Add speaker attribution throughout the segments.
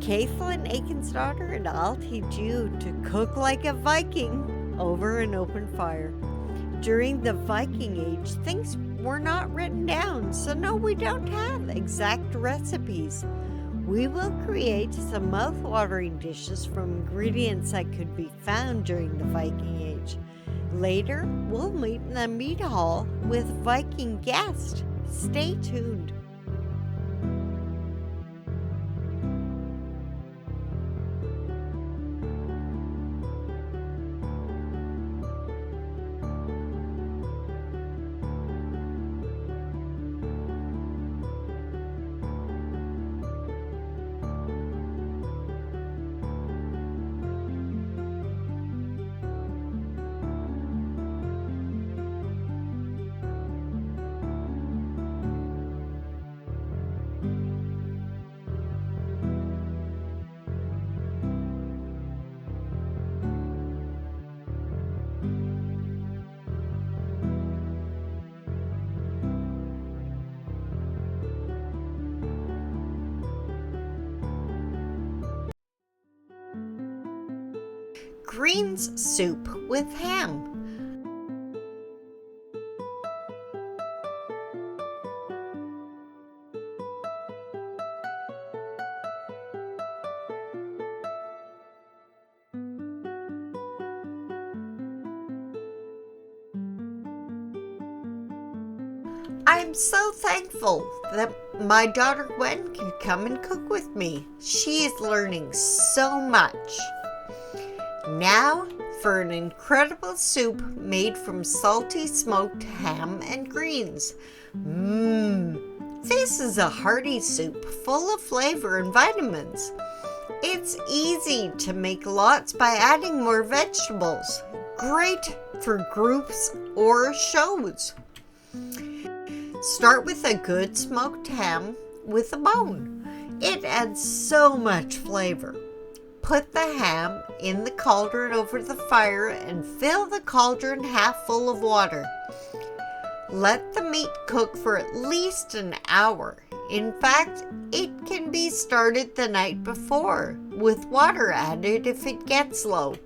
Speaker 1: Caitlin Aiken's and I'll teach you to cook like a Viking over an open fire. During the Viking Age, things were not written down, so no, we don't have exact recipes. We will create some mouth-watering dishes from ingredients that could be found during the Viking Age. Later, we'll meet in the meat hall with Viking guests. Stay tuned. Greens soup with ham. I'm so thankful that my daughter Gwen can come and cook with me. She is learning so much. Now for an incredible soup made from salty smoked ham and greens. This is a hearty soup full of flavor and vitamins. It's easy to make lots by adding more vegetables. Great for groups or shows. Start with a good smoked ham with a bone. It adds so much flavor. Put the ham in the cauldron over the fire and fill the cauldron half full of water. Let the meat cook for at least an hour. In fact, it can be started the night before, with water added if it gets low.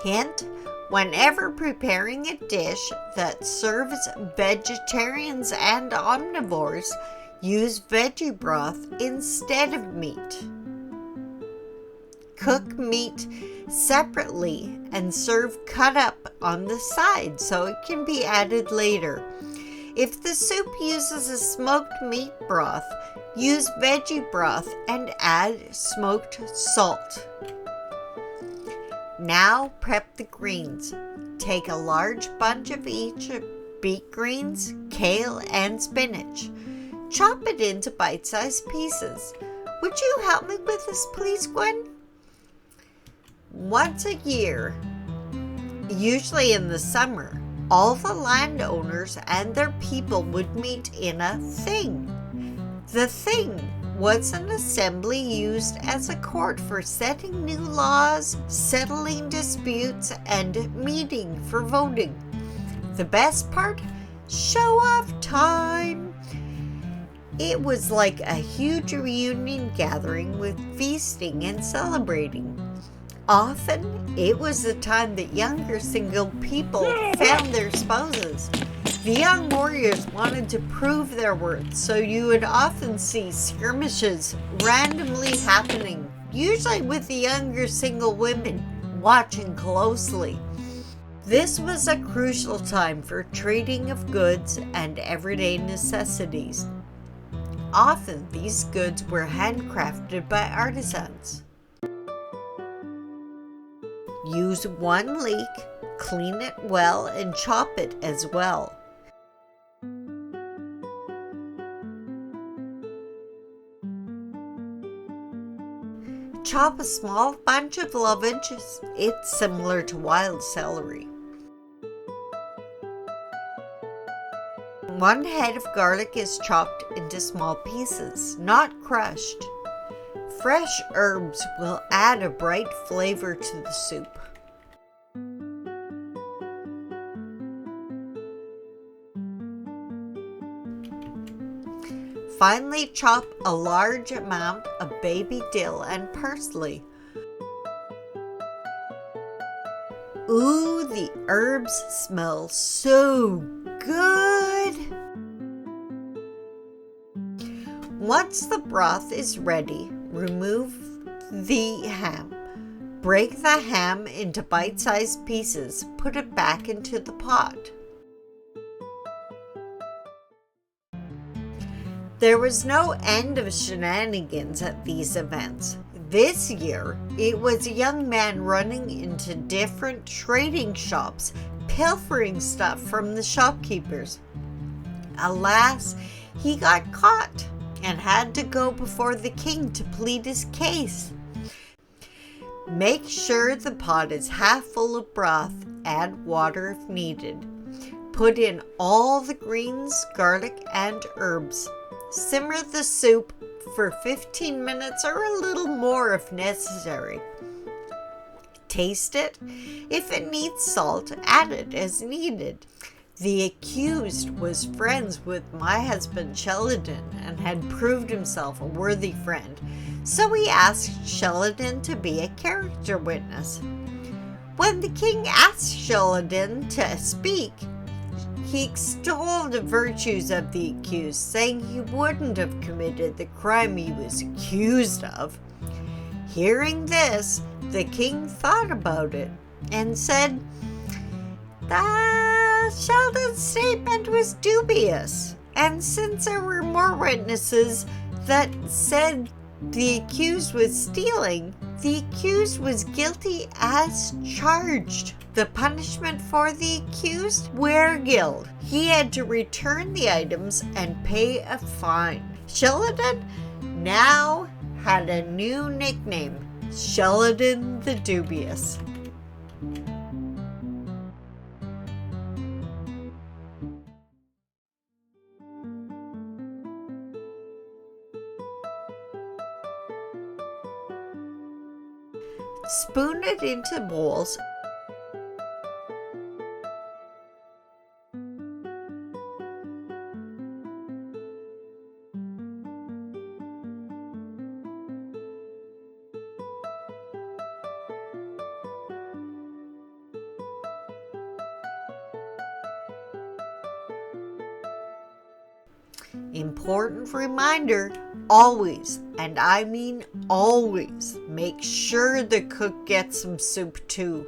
Speaker 1: Hint: whenever preparing a dish that serves vegetarians and omnivores, use veggie broth instead of meat. Cook meat separately and serve cut up on the side so it can be added later. If the soup uses a smoked meat broth, use veggie broth and add smoked salt. Now prep the greens. Take a large bunch of each of beet greens, kale, and spinach. Chop it into bite-sized pieces. Would you help me with this, please, Gwen? Once a year, usually in the summer, all the landowners and their people would meet in a thing. The thing was an assembly used as a court for setting new laws, settling disputes, and meeting for voting. The best part? Show-off time! It was like a huge reunion gathering with feasting and celebrating. Often, it was the time that younger single people found their spouses. The young warriors wanted to prove their worth, so you would often see skirmishes randomly happening, usually with the younger single women watching closely. This was a crucial time for trading of goods and everyday necessities. Often, these goods were handcrafted by artisans. Use one leek, clean it well, and chop it as well. Chop a small bunch of lovage. It's similar to wild celery. 1 head of garlic is chopped into small pieces, not crushed. Fresh herbs will add a bright flavor to the soup. Finally, chop a large amount of baby dill and parsley. Ooh, the herbs smell so good! Once the broth is ready, remove the ham. Break the ham into bite-sized pieces. Put it back into the pot. There was no end of shenanigans at these events. This year, it was a young man running into different trading shops, pilfering stuff from the shopkeepers. Alas, he got caught and had to go before the king to plead his case. Make sure the pot is half full of broth. Add water if needed. Put in all the greens, garlic, and herbs. Simmer the soup for 15 minutes or a little more if necessary. Taste it. If it needs salt, add it as needed. The accused was friends with my husband Sheldon and had proved himself a worthy friend, so he asked Sheldon to be a character witness. When the king asked Sheldon to speak, he extolled the virtues of the accused, saying he wouldn't have committed the crime he was accused of. Hearing this, the king thought about it and said, Sheldon's statement was dubious, and since there were more witnesses that said the accused was stealing, the accused was guilty as charged. The punishment for the accused? Weregild. He had to return the items and pay a fine. Sheldon now had a new nickname, Sheldon the Dubious. Spoon it into bowls. Important reminder, always, and I mean always, make sure the cook gets some soup too.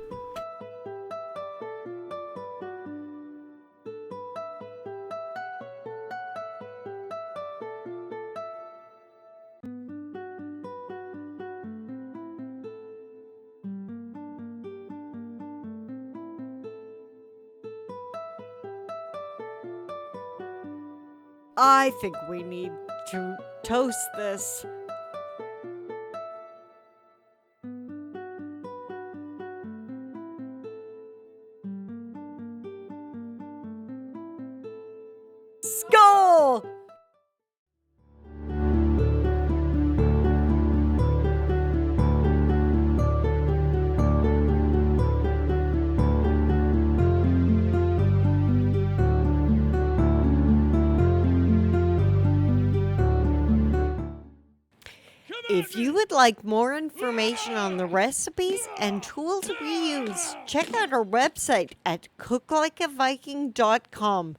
Speaker 2: I think we need to toast this. Skull! If you would like more information on the recipes and tools we use, check out our website at cooklikeaviking.com.